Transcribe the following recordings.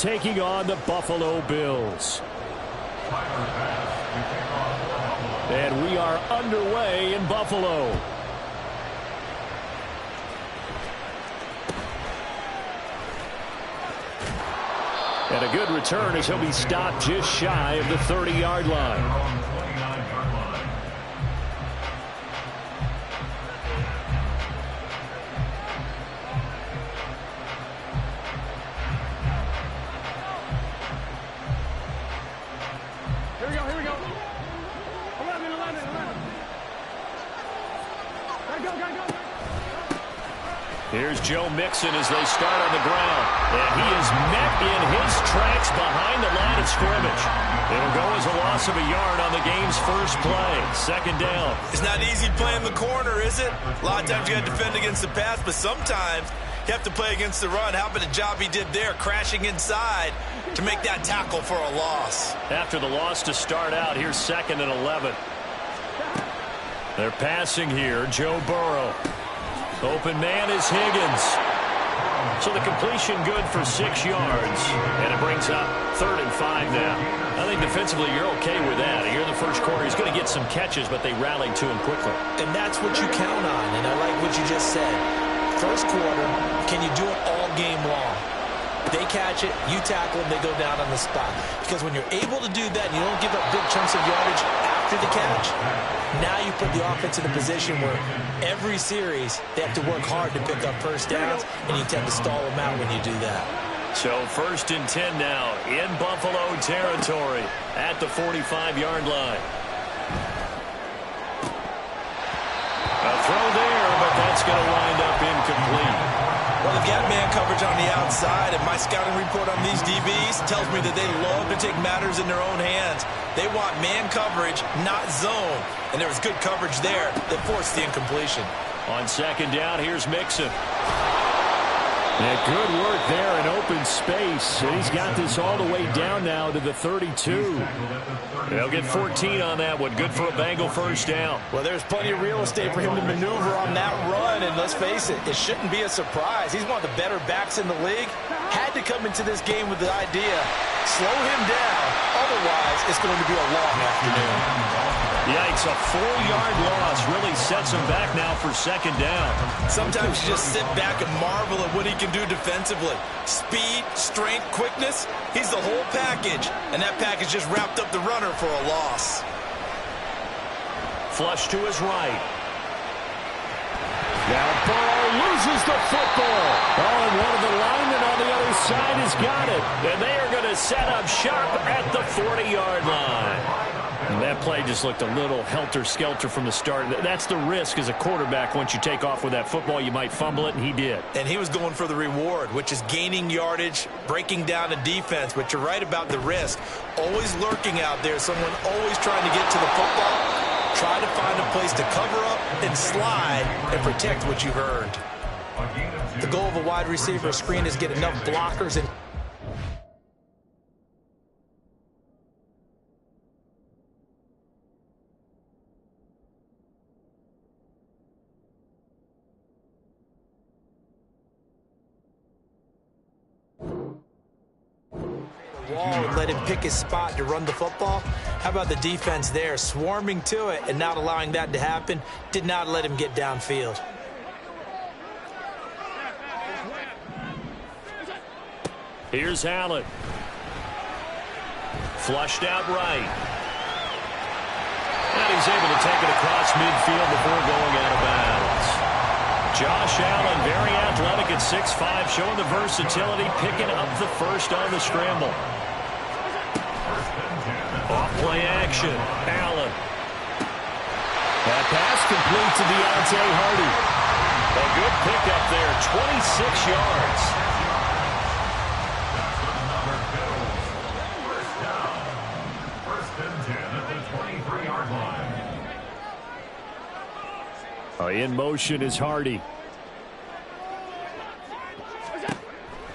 taking on the Buffalo Bills. And we are underway in Buffalo. And a good return as he'll be stopped just shy of the 30-yard line. Here's Joe Mixon as they start on the ground. And he is met in his tracks behind the line of scrimmage. It'll go as a loss of a yard on the game's first play. Second down. It's not easy playing the corner, is it? A lot of times you got to defend against the pass, but sometimes you have to play against the run. How about the job he did there, crashing inside to make that tackle for a loss? After the loss to start out, here's 2nd and 11. They're passing here. Joe Burrow. Open man is Higgins. So the completion good for 6 yards. And it brings up 3rd and 5 now. I think defensively you're okay with that. Here in the first quarter, he's going to get some catches, but they rallied to him quickly. And that's what you count on, and I like what you just said. First quarter, can you do it all game long? They catch it, you tackle them, they go down on the spot. Because when you're able to do that and you don't give up big chunks of yardage after the catch, now you put the offense in a position where every series they have to work hard to pick up first downs, and you tend to stall them out when you do that. So 1st and 10 now in Buffalo territory at the 45-yard line. A throw there, but that's going to wind up incomplete. Well, they've got man coverage on the outside, and my scouting report on these DBs tells me that they love to take matters in their own hands. They want man coverage, not zone. And there was good coverage there that forced the incompletion. On 2nd down, here's Mixon. And good work there in open space. And he's got this all the way down now to the 32. They'll get 14 on that one. Good for a Bengal first down. Well, there's plenty of real estate for him to maneuver on that run. And let's face it, it shouldn't be a surprise. He's one of the better backs in the league. Had to come into this game with the idea, slow him down. Otherwise, it's going to be a long afternoon. Yikes, a 4-yard loss really sets him back now for 2nd down. Sometimes you just sit back and marvel at what he can do defensively. Speed, strength, quickness, he's the whole package. And that package just wrapped up the runner for a loss. Flush to his right. Now Burrow loses the football. Oh, and one of the linemen on the other side has got it. And they are going to set up shop at the 40-yard line. And that play just looked a little helter-skelter from the start. That's the risk as a quarterback. Once you take off with that football, you might fumble it, and he did. And he was going for the reward, which is gaining yardage, breaking down a defense. But you're right about the risk. Always lurking out there, someone always trying to get to the football. Try to find a place to cover up and slide and protect what you've earned. The goal of a wide receiver screen is get enough blockers and and let him pick his spot to run the football. How about the defense there, swarming to it and not allowing that to happen? Did not let him get downfield. Here's Allen. Flushed out right. And he's able to take it across midfield before going out of bounds. Josh Allen, very athletic at 6'5", showing the versatility, picking up the first on the scramble. Off-play action. Allen. That pass complete to Deontay Hardy. A good pickup there, 26 yards. In motion is Hardy.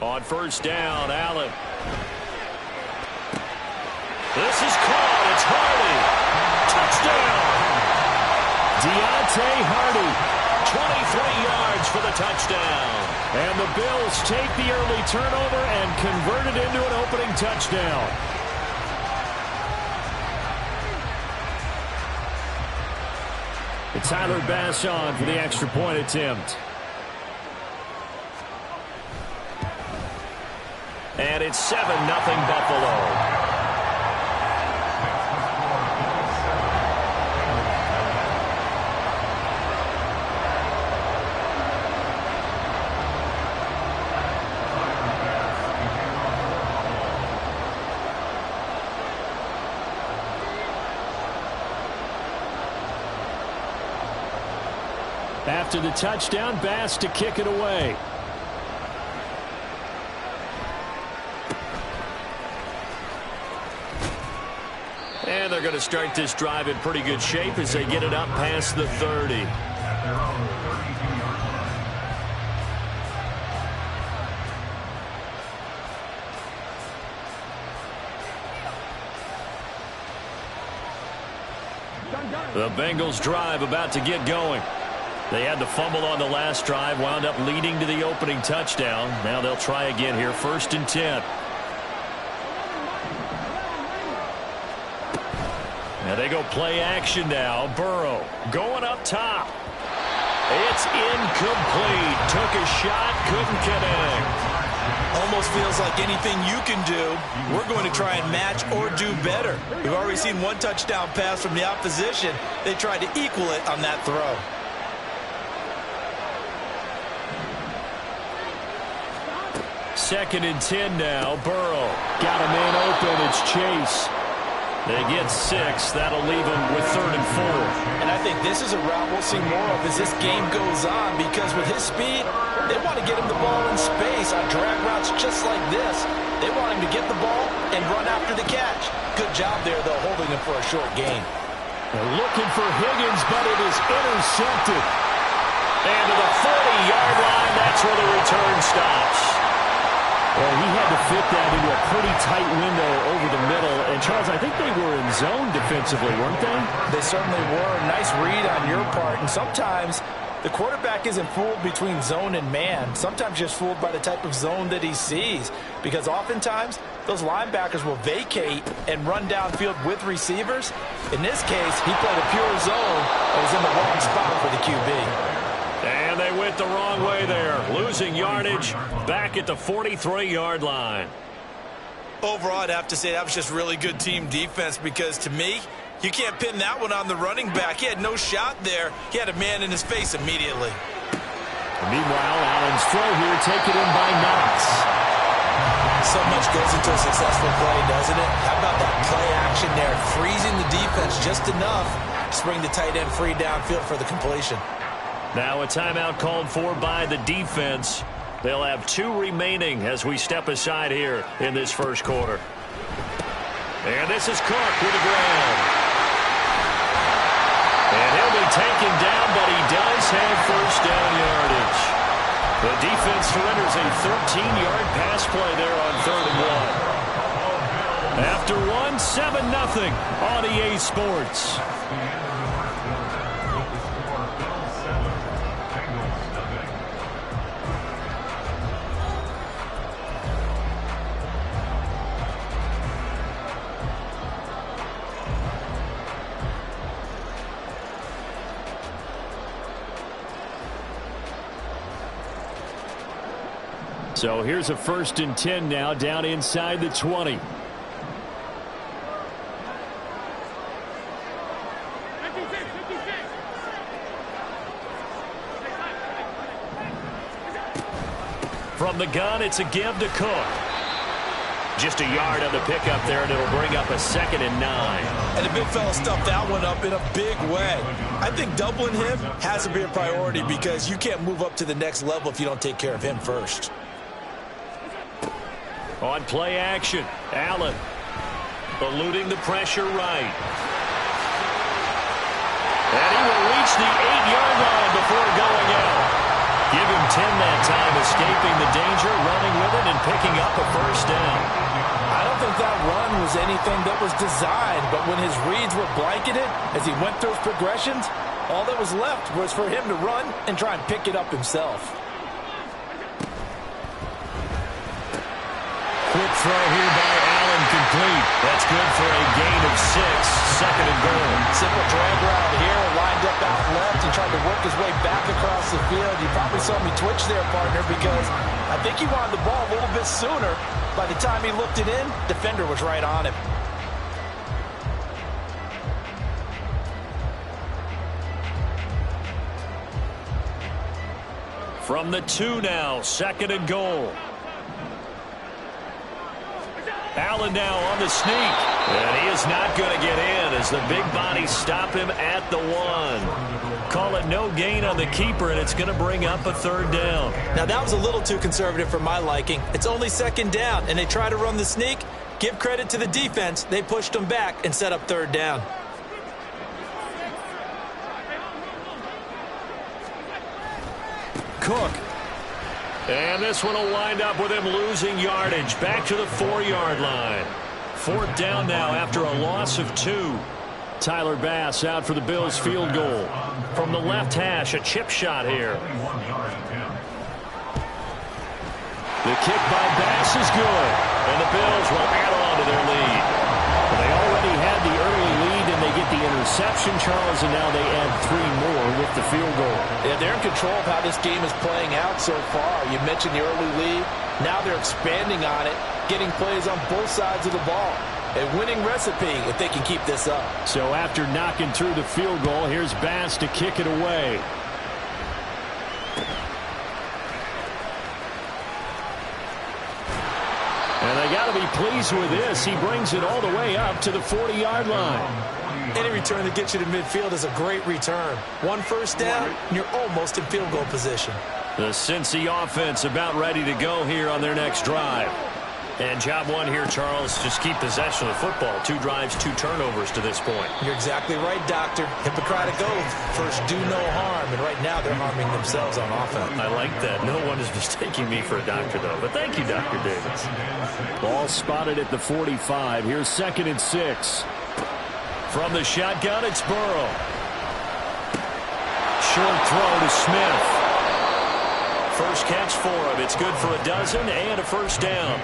On 1st down, Allen. This is caught. It's Hardy. Touchdown. Deontay Hardy. yards for the touchdown. And the Bills take the early turnover and convert it into an opening touchdown. It's Tyler Bass on for the extra point attempt. And it's 7-0 Buffalo. After the touchdown, Bass to kick it away. And they're going to start this drive in pretty good shape as they get it up past the 30. The Bengals drive about to get going. They had the fumble on the last drive, wound up leading to the opening touchdown. Now they'll try again here, 1st and 10. Now they go play action now. Burrow going up top. It's incomplete. Took a shot, couldn't connect. Almost feels like anything you can do, we're going to try and match or do better. We've already seen one touchdown pass from the opposition. They tried to equal it on that throw. Second and 10 now. Burrow got a man open. It's Chase. They get 6. That'll leave them with 3rd and 4. And I think this is a route we'll see more of as this game goes on, because with his speed, they want to get him the ball in space on drag routes just like this. They want him to get the ball and run after the catch. Good job there, though, holding him for a short gain. They're looking for Higgins, but it is intercepted. And to the 40-yard line, that's where the return stops. Well, he had to fit that into a pretty tight window over the middle. And, Charles, I think they were in zone defensively, weren't they? They certainly were. Nice read on your part. And sometimes the quarterback isn't fooled between zone and man. Sometimes just fooled by the type of zone that he sees. Because oftentimes, those linebackers will vacate and run downfield with receivers. In this case, he played a pure zone and was in the wrong spot for the QB. And they went the wrong way there. Losing yardage back at the 43-yard line. Overall, I'd have to say that was just really good team defense, because to me, you can't pin that one on the running back. He had no shot there. He had a man in his face immediately. Meanwhile, Allen's throw here taken in by Knox. So much goes into a successful play, doesn't it? How about that play action there? Freezing the defense just enough to bring the tight end free downfield for the completion. Now a timeout called for by the defense. They'll have 2 remaining as we step aside here in this first quarter. And this is Cook with the ground. And he'll be taken down, but he does have first down yardage. The defense surrenders a 13-yard pass play there on 3rd and 1. After 7-0 on EA Sports. So here's a 1st and 10 now, down inside the 20. From the gun, it's a give to Cook. Just a yard on the pickup there, and it'll bring up a 2nd and 9. And the big fella stuffed that one up in a big way. I think doubling him has to be a priority, because you can't move up to the next level if you don't take care of him first. On play action, Allen eluding the pressure right. And he will reach the 8-yard line before going out. Give him 10 that time, escaping the danger, running with it, and picking up a first down. I don't think that run was anything that was designed, but when his reads were blanketed as he went through his progressions, All that was left was for him to run and try and pick it up himself. Quick throw here by Allen, complete. That's good for a gain of 6, 2nd and goal. Simple drag route here, lined up out left and tried to work his way back across the field. You probably saw me twitch there, partner, because I think he wanted the ball a little bit sooner. By the time he looked it in, defender was right on him. From the 2 now, 2nd and goal. Allen now on the sneak. And he is not going to get in as the big bodies stop him at the 1. Call it no gain on the keeper, and it's going to bring up a 3rd down. Now, that was a little too conservative for my liking. It's only 2nd down, and they try to run the sneak. Give credit to the defense. They pushed them back and set up 3rd down. Cook. And this one will wind up with him losing yardage. Back to the 4-yard line. 4th down now after a loss of 2. Tyler Bass out for the Bills field goal. From the left hash, a chip shot here. The kick by Bass is good. And the Bills will add on to their lead. They already had the early lead, and they get the interception, Charles, and now they add 3 more with the field goal. Yeah, they're in control of how this game is playing out so far. You mentioned the early lead. Now they're expanding on it, getting plays on both sides of the ball. A winning recipe if they can keep this up. So after knocking through the field goal, here's Bass to kick it away. And they got to be pleased with this. He brings it all the way up to the 40-yard line. Any return that gets you to midfield is a great return. 1 first down, and you're almost in field goal position. The Cincy offense about ready to go here on their next drive. And job 1 here, Charles, just keep possession of the football. 2 drives, 2 turnovers to this point. You're exactly right, Doctor. Hippocratic oath. First, do no harm. And right now, they're harming themselves on offense. I like that. No one is mistaking me for a doctor, though. But thank you, Dr. Davis. Ball spotted at the 45. Here's 2nd and 6. From the shotgun, it's Burrow. Short throw to Smith. First catch for him. It's good for a dozen and a first down.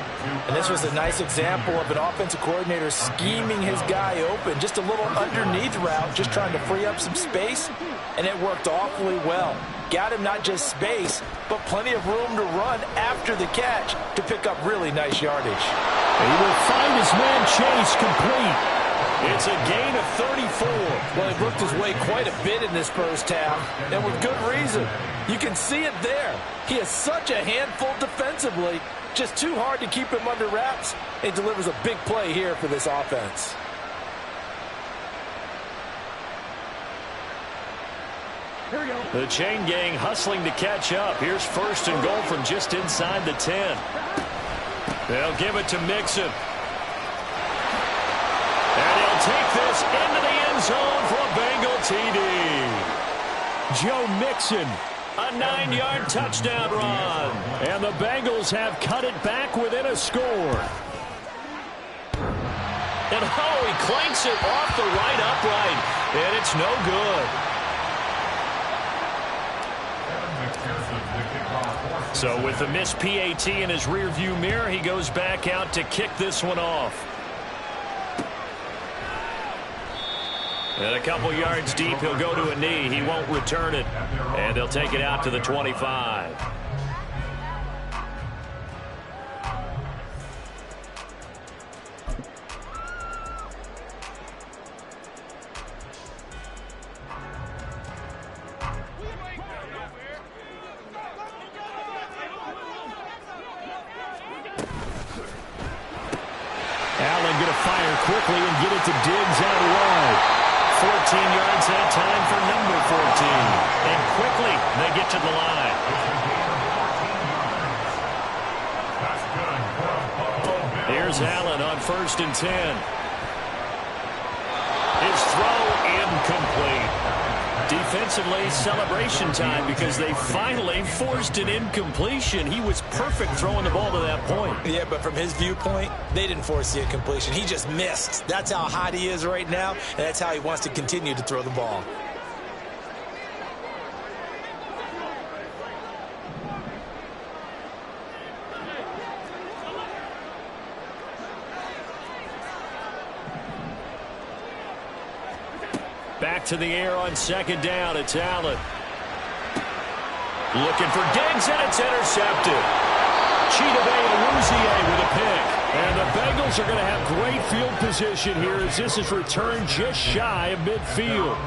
And this was a nice example of an offensive coordinator scheming his guy open. Just a little underneath route, just trying to free up some space, and it worked awfully well. Got him not just space, but plenty of room to run after the catch to pick up really nice yardage. He will find his man Chase complete. It's a gain of 34. Well, he worked his way quite a bit in this first half, and with good reason. You can see it there. He is such a handful defensively. Just too hard to keep him under wraps. He delivers a big play here for this offense. Here we go. The chain gang hustling to catch up. Here's 1st and goal from just inside the 10. They'll give it to Mixon. And he'll take this into the end zone for a Bengal TD. Joe Mixon, a 9-yard touchdown run. And the Bengals have cut it back within a score. And he clanks it off the right upright. And it's no good. So with the missed PAT in his rearview mirror, he goes back out to kick this one off. And a couple yards deep, he'll go to a knee. He won't return it. And they'll take it out to the 25. Allen going to fire quickly and get it to Diggs out wide. 14 yards that time for number 14. And quickly, they get to the line. Here's Allen on 1st and 10. His throw incomplete. Defensively, celebration time because they finally forced an incompletion. He was perfect throwing the ball to that point. Yeah, but from his viewpoint, they didn't force the incompletion. He just missed. That's how hot he is right now, and that's how he wants to continue to throw the ball. Back to the air on second down. It's Allen. Looking for Diggs, and it's intercepted. Chidobe with a pick. And the Bengals are going to have great field position here as this is returned just shy of midfield.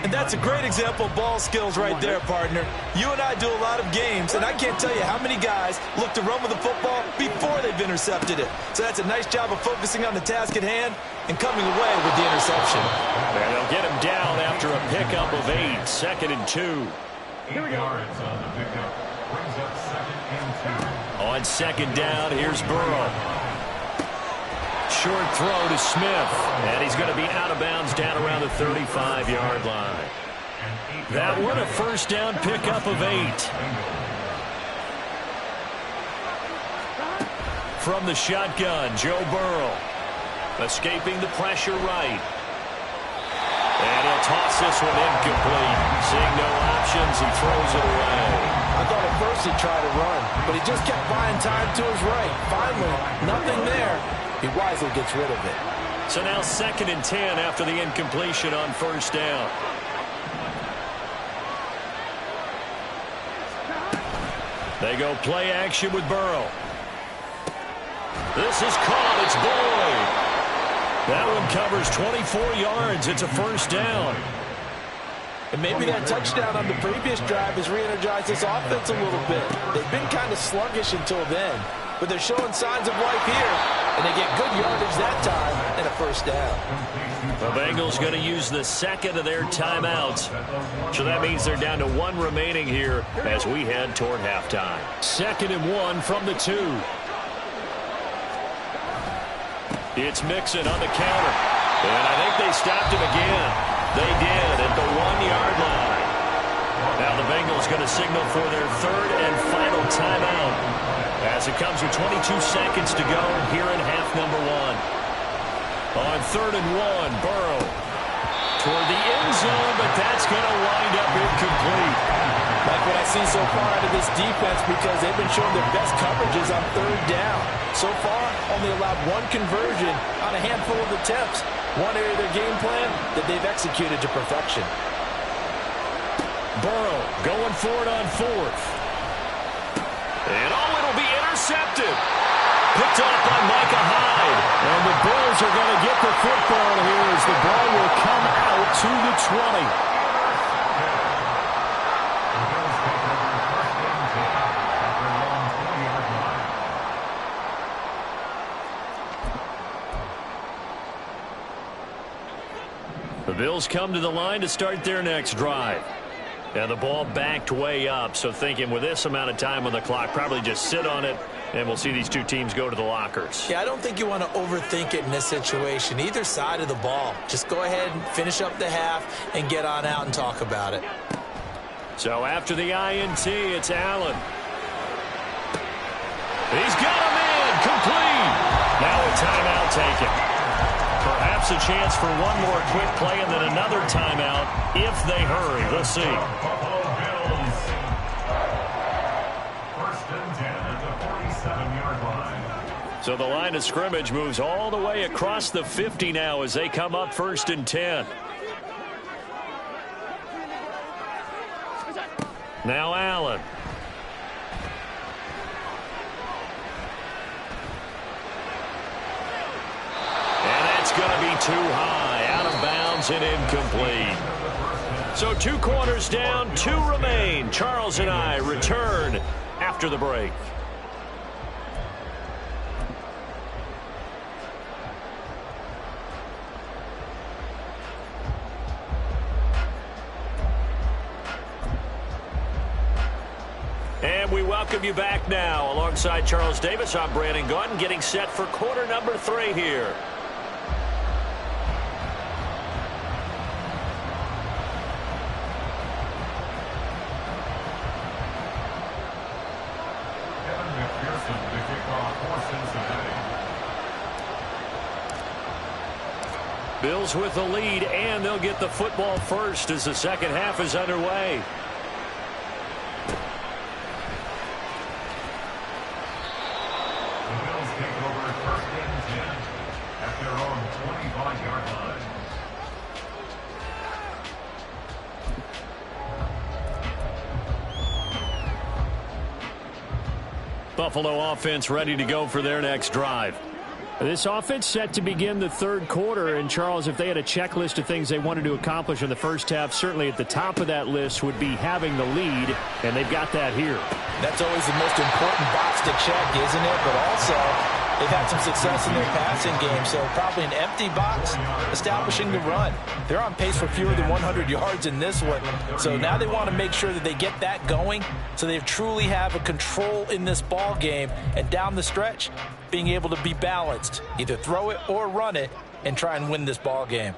And that's a great example of ball skills right there, partner. You and I do a lot of games, and I can't tell you how many guys look to run with the football before they've intercepted it. So that's a nice job of focusing on the task at hand and coming away with the interception. And they'll get him down after a pickup of 8, 2nd and 2. 8 yards on the pickup. Brings up 2nd and 2. On second down, here's Burrow. Short throw to Smith. And he's going to be out of bounds down around the 35-yard line. That one a first down pickup of 8. From the shotgun, Joe Burrow. Escaping the pressure right. And he'll toss this one incomplete. Seeing no options, he throws it away. I thought at first he'd try to run, but he just kept buying time to his right. Finally, nothing there. He wisely gets rid of it. So now 2nd and 10 after the incompletion on first down. They go play action with Burrow. This is caught. It's Boyd. That one covers 24 yards. It's a first down. And maybe that touchdown on the previous drive has re-energized this offense a little bit. They've been kind of sluggish until then, but they're showing signs of life here, and they get good yardage that time and a first down. The Bengals going to use the 2nd of their timeouts. So that means they're down to 1 remaining here as we head toward halftime. 2nd and 1 from the 2. It's Mixon on the counter. And I think they stopped him again. They did at the 1-yard line. Now the Bengals going to signal for their 3rd and final timeout as it comes with 22 seconds to go here in half number 1. On 3rd and 1, Burrow toward the end zone, but that's going to wind up incomplete. Like what I see so far out of this defense, because they've been showing their best coverages on 3rd down. So far, only allowed 1 conversion on a handful of attempts. One area of their game plan that they've executed to perfection. Burrow going for it on 4th. And it'll be intercepted. Picked off by Micah Hyde. And the Bills are going to get the football here as the ball will come out to the 20. The Bills come to the line to start their next drive. And the ball backed way up, so thinking with this amount of time on the clock, probably just sit on it, and we'll see these two teams go to the lockers. Yeah, I don't think you want to overthink it in this situation, either side of the ball. Just go ahead and finish up the half and get on out and talk about it. So after the INT, it's Allen. He's got him in, complete. Now a timeout taken. Perhaps a chance for one more quick play and then another timeout if they hurry. We'll see. 1st and 10 at the 47-yard line. So the line of scrimmage moves all the way across the 50 now as they come up 1st and 10. Now Allen. Going to be too high, out of bounds and incomplete. So 2 corners down, 2 remain. Charles and I return after the break. And we welcome you back now. Alongside Charles Davis, I'm Brandon Gaudin, getting set for quarter number 3 here. Bills with the lead, and they'll get the football first as the second half is underway. The Bills take over 1st and 10 at their own 25-yard line. Buffalo offense ready to go for their next drive. This offense set to begin the third quarter. And, Charles, if they had a checklist of things they wanted to accomplish in the first half, certainly at the top of that list would be having the lead, and they've got that here. That's always the most important box to check, isn't it? But also, they've had some success in their passing game, so probably an empty box establishing the run. They're on pace for fewer than 100 yards in this one. So now they want to make sure that they get that going so they truly have a control in this ball game. And down the stretch, being able to be balanced, either throw it or run it, and try and win this ball game.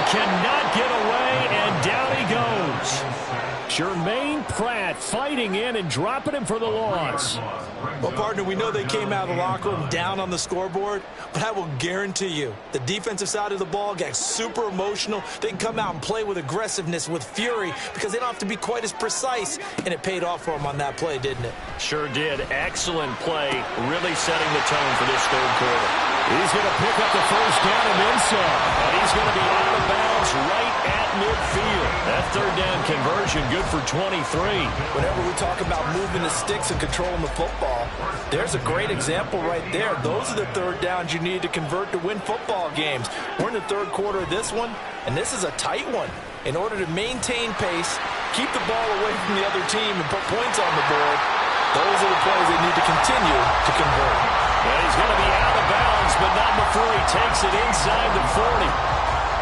Cannot get away, and down he goes. Jermaine Pratt fighting in and dropping him for the loss. Well, partner, we know they came out of the locker room down on the scoreboard, but I will guarantee you the defensive side of the ball got super emotional. They can come out and play with aggressiveness, with fury, because they don't have to be quite as precise, and it paid off for them on that play, didn't it? Sure did. Excellent play, really setting the tone for this third quarter. He's going to pick up the first down and then some. And he's going to be out of bounds right at midfield. That third down conversion good for 23. Whenever we talk about moving the sticks and controlling the football, there's a great example right there. Those are the third downs you need to convert to win football games. We're in the third quarter of this one, and this is a tight one. In order to maintain pace, keep the ball away from the other team, and put points on the board, those are the plays they need to continue to convert. And he's going to be out of bounds, but not before he takes it inside the 40.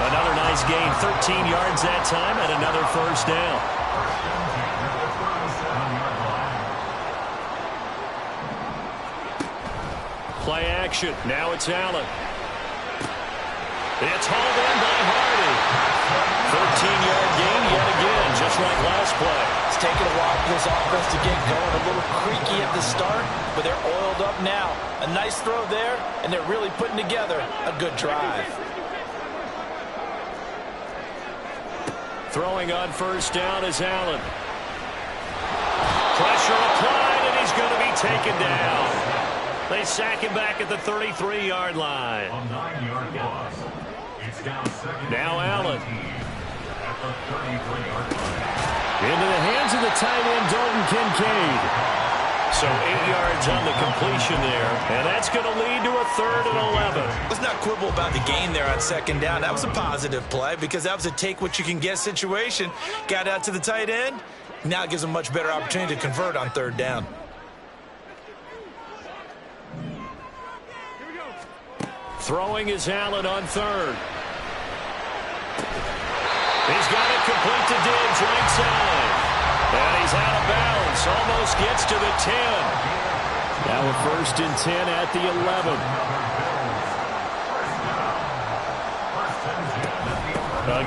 Another nice gain, 13 yards that time, and another first down. Play action. Now it's Allen. It's hauled in by Hardy. 13-yard gain yet again, just like last play. It's taken a while for this offense to get going. A little creaky at the start, but they're oiled up now. A nice throw there, and they're really putting together a good drive. Throwing on first down is Allen. Pressure applied, and he's going to be taken down. They sack him back at the 33-yard line. A 9-yard loss. It's down second. Now Allen. At the 33-yard line. Into the hands of the tight end, Dalton Kincaid. So 8 yards on the completion there, and that's going to lead to a 3rd and 11. Let's not quibble about the gain there on second down. That was a positive play because that was a take-what-you-can-get situation. Got out to the tight end. Now it gives them a much better opportunity to convert on third down. Throwing is Allen on third. He's got it complete to Diggs right side. And he's out of bounds. Almost gets to the 10. Now a 1st and 10 at the 11.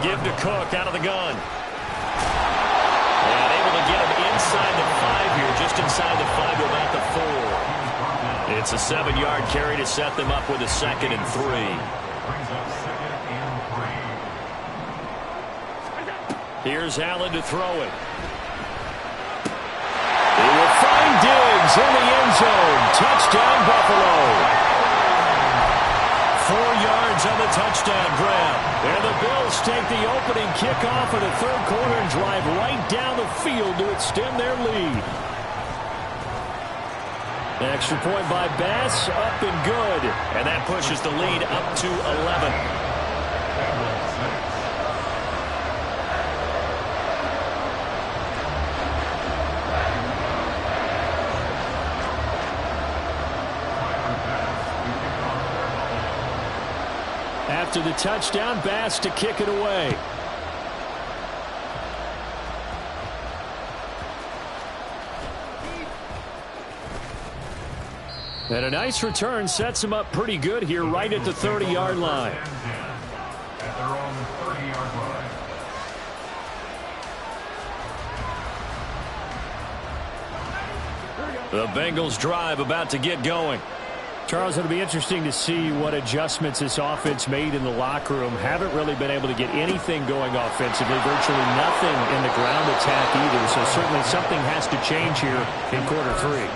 Give to Cook out of the gun. And able to get him inside the 5 here, just inside the 5 to about the 4. It's a 7-yard carry to set them up with a 2nd and 3. Here's Allen to throw it. He will find Diggs in the end zone. Touchdown, Buffalo. 4 yards on the touchdown grab. And the Bills take the opening kickoff of the third quarter and drive right down the field to extend their lead. Extra point by Bass, up and good. And that pushes the lead up to 11. After the touchdown, Bass to kick it away. And a nice return sets him up pretty good here right at the 30-yard line. At their own 30-yard line. The Bengals drive about to get going. Charles, it'll be interesting to see what adjustments this offense made in the locker room. Haven't really been able to get anything going offensively, virtually nothing in the ground attack either. So certainly something has to change here in quarter 3.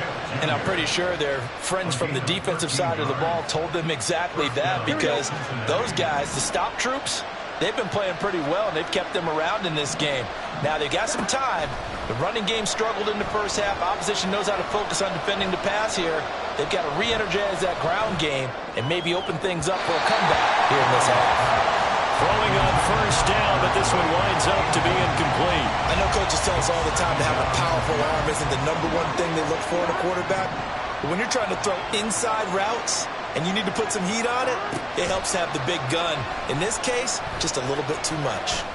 And I'm pretty sure their friends from the defensive side of the ball told them exactly that, because those guys, the stop troops, they've been playing pretty well, and they've kept them around in this game. Now, they've got some time. The running game struggled in the first half. Opposition knows how to focus on defending the pass here. They've got to re-energize that ground game and maybe open things up for a comeback here in this half. Throwing on first down, but this one winds up to be incomplete. I know coaches tell us all the time that having a powerful arm isn't the #1 thing they look for in a quarterback. But when you're trying to throw inside routes and you need to put some heat on it, it helps to have the big gun. In this case, just a little bit too much.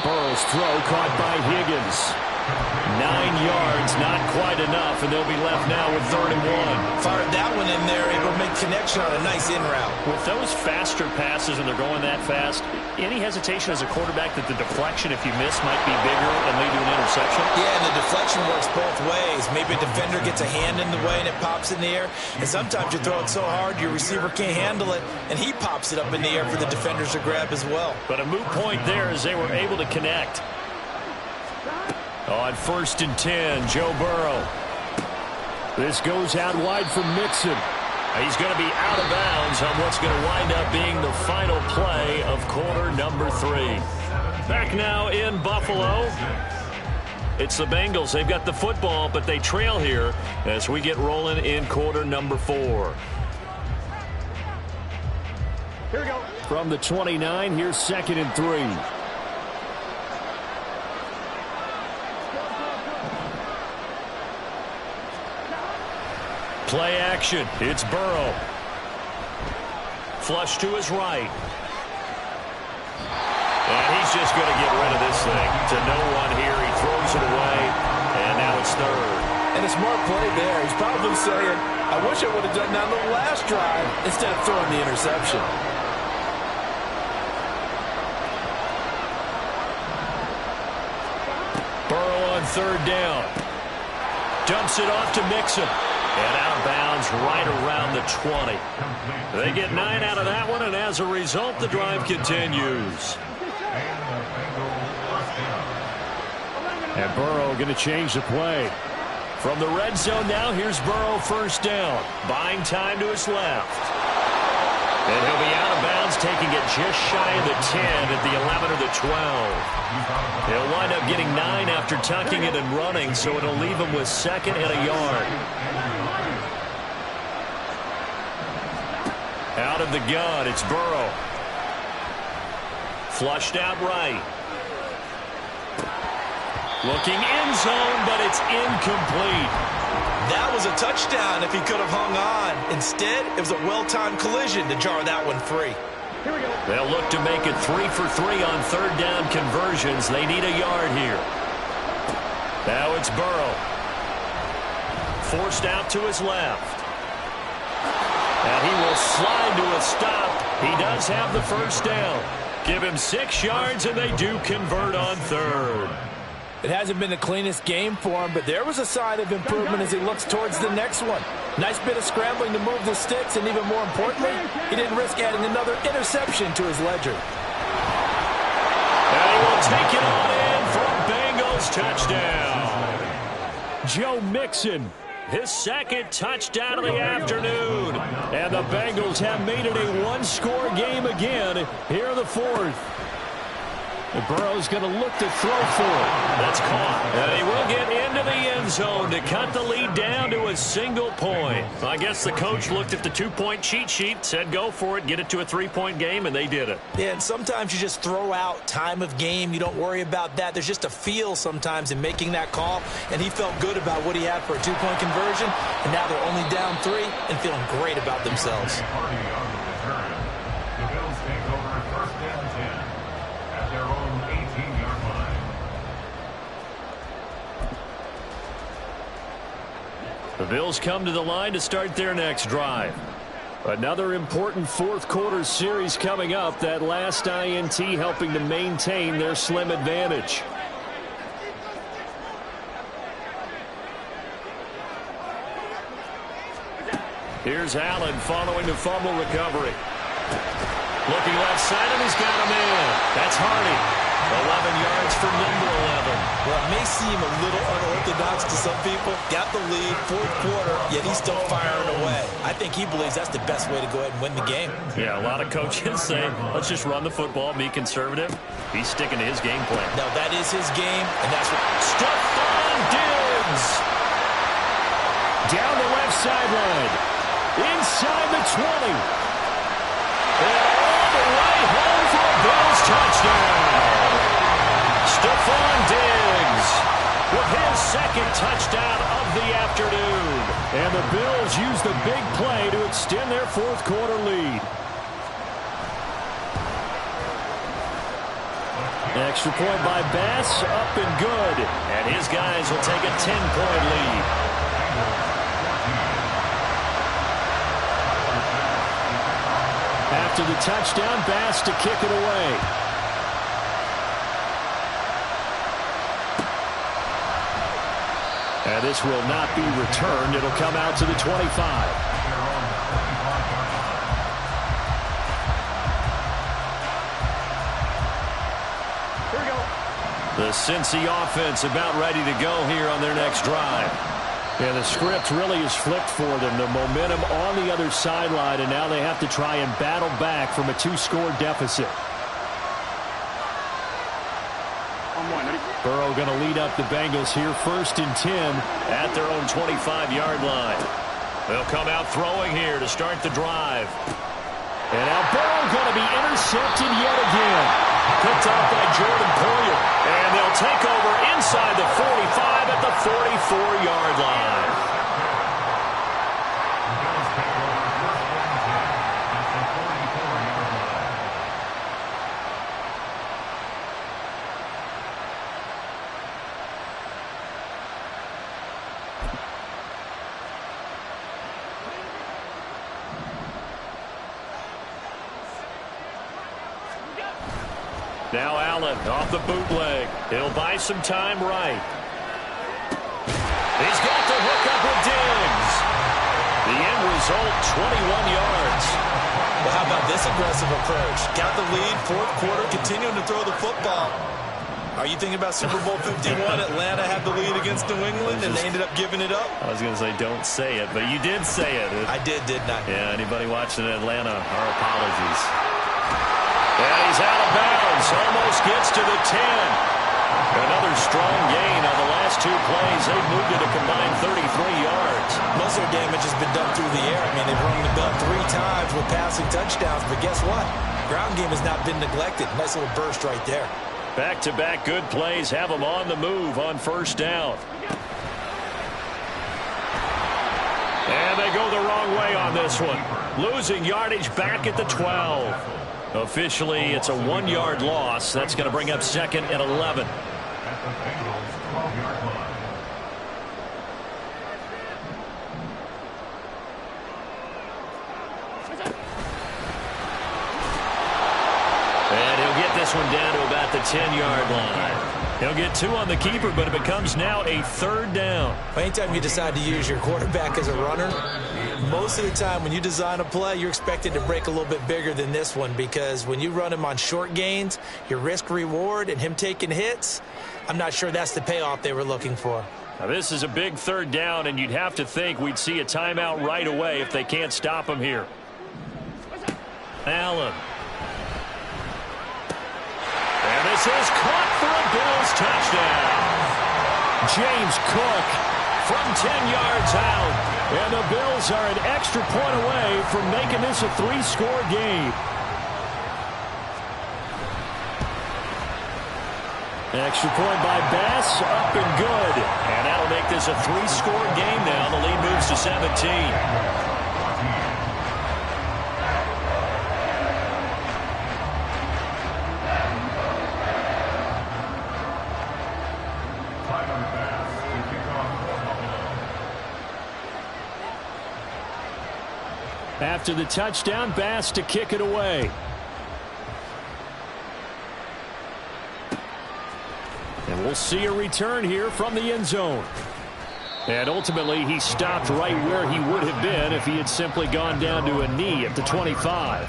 Burrow's throw caught by Higgins. 9 yards, not quite enough, and they'll be left now with 3rd and 1. Fired that one in there, able to make connection on a nice in route. With those faster passes and they're going that fast, any hesitation as a quarterback that the deflection, if you miss, might be bigger and lead to an interception? Yeah, and the deflection works both ways. Maybe a defender gets a hand in the way and it pops in the air. And sometimes you throw it so hard your receiver can't handle it, and he pops it up in the air for the defenders to grab as well. But a moot point there as they were able to connect. On 1st and 10, Joe Burrow. This goes out wide for Mixon. He's going to be out of bounds on what's going to wind up being the final play of quarter number 3. Back now in Buffalo. It's the Bengals. They've got the football, but they trail here as we get rolling in quarter number 4. Here we go. From the 29, here's 2nd and 3. Play action. It's Burrow. Flush to his right. And he's just going to get rid of this thing. To no one here. He throws it away. And now it's 3rd. And a smart play there. He's probably saying, I wish I would have done that on the last drive instead of throwing the interception. Burrow on 3rd down. Dumps it off to Mixon. And out of bounds right around the 20. They get 9 out of that one, and as a result, the drive continues. And Burrow going to change the play. From the red zone now, here's Burrow 1st down. Buying time to his left. And he'll be out of bounds, taking it just shy of the 10 at the 11 or the 12. He'll wind up getting 9 after tucking it and running, so it'll leave him with 2nd and a yard. Out of the gun, it's Burrow. Flushed out right. Looking end zone, but it's incomplete. That was a touchdown if he could have hung on. Instead, it was a well-timed collision to jar that one free. Here we go. They'll look to make it 3 for 3 on 3rd down conversions. They need a yard here. Now it's Burrow. Forced out to his left. And he will slide to a stop. He does have the 1st down. Give him 6 yards, and they do convert on 3rd. It hasn't been the cleanest game for him, but there was a sign of improvement as he looks towards the next one. Nice bit of scrambling to move the sticks, and even more importantly, he didn't risk adding another interception to his ledger. And he will take it on in for a Bengals touchdown. Joe Mixon, his 2nd touchdown of the afternoon. And the Bengals have made it a one-score game again here in the 4th. Burrow's going to look to throw for it. That's caught. And he will get into the end zone to cut the lead down to a single point. I guess the coach looked at the 2-point cheat sheet, said go for it, get it to a 3-point game, and they did it. Yeah, and sometimes you just throw out time of game. You don't worry about that. There's just a feel sometimes in making that call, and he felt good about what he had for a 2-point conversion, and now they're only down 3 and feeling great about themselves. The Bills take over 1st and 10 at their own 18-yard line. The Bills come to the line to start their next drive. Another important 4th quarter series coming up. That last INT helping to maintain their slim advantage. Here's Allen following the fumble recovery. Looking left side, and he's got a man. That's Hardy. 11 yards for number 11. Well, it may seem a little unorthodox paradox to some people. Got the lead, fourth quarter, yet he's still firing away. I think he believes that's the best way to go ahead and win the game. Yeah, a lot of coaches say, let's just run the football, be conservative. He's sticking to his game plan. No, that is his game, and that's what... Stephon Diggs! Down the left sideline. Inside the 20. And all the way home for a Bills touchdown. Stephon Diggs with his second touchdown of the afternoon. And the Bills use the big play to extend their fourth quarter lead. Extra point by Bass, up and good. And his guys will take a 10-point lead. After the touchdown, Bass to kick it away. And this will not be returned. It'll come out to the 25. The Cincy offense about ready to go here on their next drive. Yeah, the script really is flipped for them. The momentum on the other sideline, and now they have to try and battle back from a 2-score deficit. Burrow going to lead up the Bengals here, 1st and 10 at their own 25-yard line. They'll come out throwing here to start the drive. And now Burrow going to be intercepted yet again. Picked off by Jordan Poyer. And they'll take over inside the 45 at the 44-yard line. Now Allen off the bootleg. He'll buy some time right. He's got the hook up with Diggs. The end result, 21 yards. Well, how about this aggressive approach? Got the lead, fourth quarter, continuing to throw the football. Are you thinking about Super Bowl 51? Atlanta had the lead against New England, and they ended up giving it up? I was going to say don't say it, but you did say it. I didn't I? Yeah, anybody watching Atlanta, our apologies. And he's out of bounds. Almost gets to the 10. Another strong gain on the last 2 plays. They've moved it a combined 33 yards. Most of their damage has been done through the air. I mean, they've rung the bell 3 times with passing touchdowns. But guess what? Ground game has not been neglected. Nice little burst right there. Back-to-back good plays have them on the move on first down. And they go the wrong way on this one. Losing yardage back at the 12. Officially, it's a 1-yard loss. That's going to bring up 2nd and 11. At the Bengals' 12-yard line. And he'll get this one down to about the 10-yard line. He'll get 2 on the keeper, but it becomes now a 3rd down. Anytime you decide to use your quarterback as a runner, most of the time when you design a play, you're expected to break a little bit bigger than this one, because when you run him on short gains, your risk-reward and him taking hits, I'm not sure that's the payoff they were looking for. Now, this is a big 3rd down, and you'd have to think we'd see a timeout right away if they can't stop him here. Allen. And this is caught for a Bills touchdown. James Cook from 10 yards out. And the Bills are an extra point away from making this a 3-score game. Extra point by Bass, up and good. And that'll make this a 3-score game now. The lead moves to 17. After the touchdown, Bass to kick it away. And we'll see a return here from the end zone. And ultimately, he stopped right where he would have been if he had simply gone down to a knee at the 25.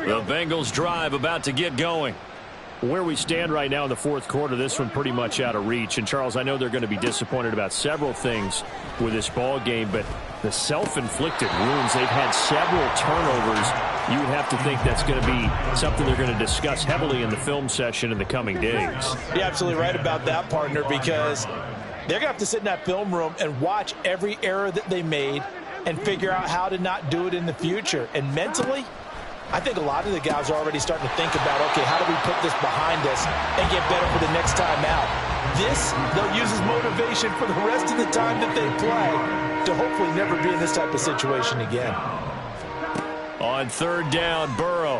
The Bengals drive about to get going. Where we stand right now in the fourth quarter, this one pretty much out of reach. And, Charles, I know they're going to be disappointed about several things with this ball game, but the self-inflicted wounds, they've had several turnovers. You would have to think that's going to be something they're going to discuss heavily in the film session in the coming days. You're absolutely right about that, partner, because they're going to have to sit in that film room and watch every error that they made and figure out how to not do it in the future. And mentally, I think a lot of the guys are already starting to think about, okay, how do we put this behind us and get better for the next time out? This, they'll use as motivation for the rest of the time that they play to hopefully never be in this type of situation again. On third down, Burrow.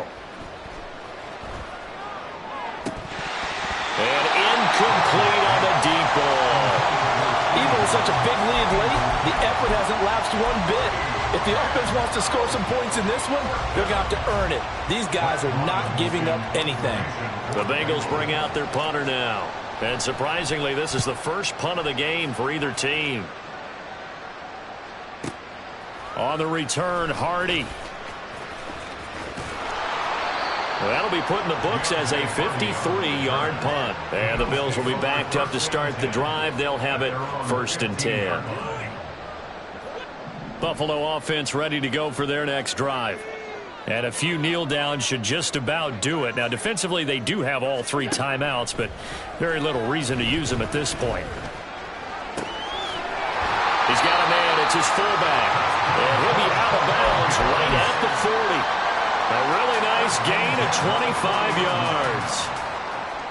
And incomplete on the deep ball. Even with such a big lead late, the effort hasn't lapsed one bit. If the offense wants to score some points in this one, they're going to have to earn it. These guys are not giving up anything. The Bengals bring out their punter now. And surprisingly, this is the first punt of the game for either team. On the return, Hardy. That'll be put in the books as a 53-yard punt. And the Bills will be backed up to start the drive. They'll have it 1st and 10. Buffalo offense ready to go for their next drive. And a few kneel downs should just about do it. Now, defensively, they do have all 3 timeouts, but very little reason to use them at this point. He's got a man. It's his fullback. And he'll be out of bounds right at the 40. A really nice gain of 25 yards.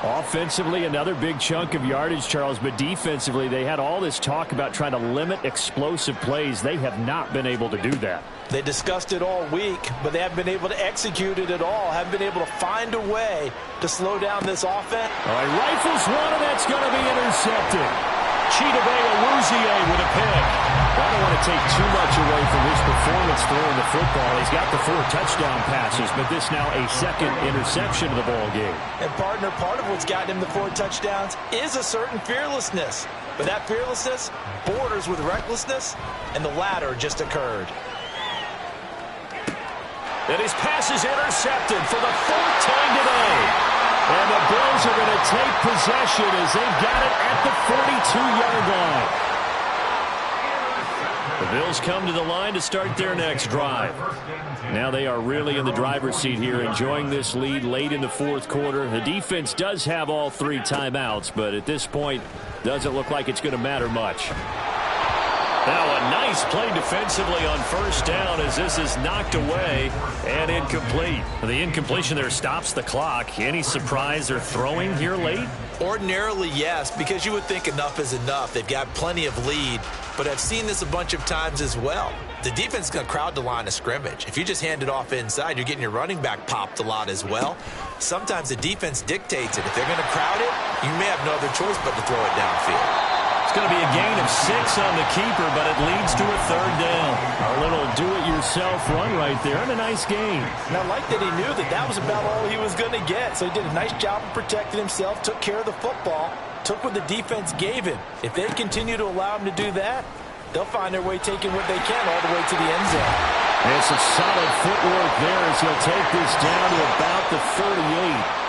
Offensively, another big chunk of yardage, Charles, but defensively, they had all this talk about trying to limit explosive plays. They have not been able to do that. They discussed it all week, but they haven't been able to execute it at all, haven't been able to find a way to slow down this offense. All right, rifles one, and that's going to be intercepted. Chidobe with a pick. I don't want to take too much away from his performance throwing the football. He's got the 4 touchdown passes, but this now a second interception of the ball game. And, partner, part of what's gotten him the 4 touchdowns is a certain fearlessness. But that fearlessness borders with recklessness, and the latter just occurred. And his pass is intercepted for the 4th time today. And the Bills are going to take possession as they've got it at the 42-yard line. The Bills come to the line to start their next drive. Now they are really in the driver's seat here, enjoying this lead late in the fourth quarter. The defense does have all 3 timeouts, but at this point, doesn't look like it's going to matter much. Now a nice play defensively on 1st down as this is knocked away and incomplete. The incompletion there stops the clock. Any surprise they're throwing here late? Ordinarily, yes, because you would think enough is enough. They've got plenty of lead, but I've seen this a bunch of times as well. The defense is going to crowd the line of scrimmage. If you just hand it off inside, you're getting your running back popped a lot as well. Sometimes the defense dictates it. If they're going to crowd it, you may have no other choice but to throw it downfield. It's going to be a gain of 6 on the keeper, but it leads to a 3rd down. A little do-it-yourself run right there, and a nice gain. And I like that he knew that that was about all he was going to get. So he did a nice job of protecting himself, took care of the football, took what the defense gave him. If they continue to allow him to do that, they'll find their way taking what they can all the way to the end zone. And some solid footwork there as he'll take this down to about the 38.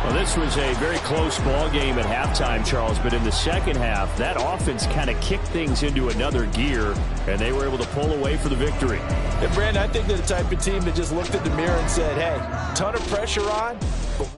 Well, this was a very close ball game at halftime, Charles, but in the second half, that offense kind of kicked things into another gear, and they were able to pull away for the victory. And, Brandon, I think they're the type of team that just looked at the mirror and said, hey, ton of pressure on, but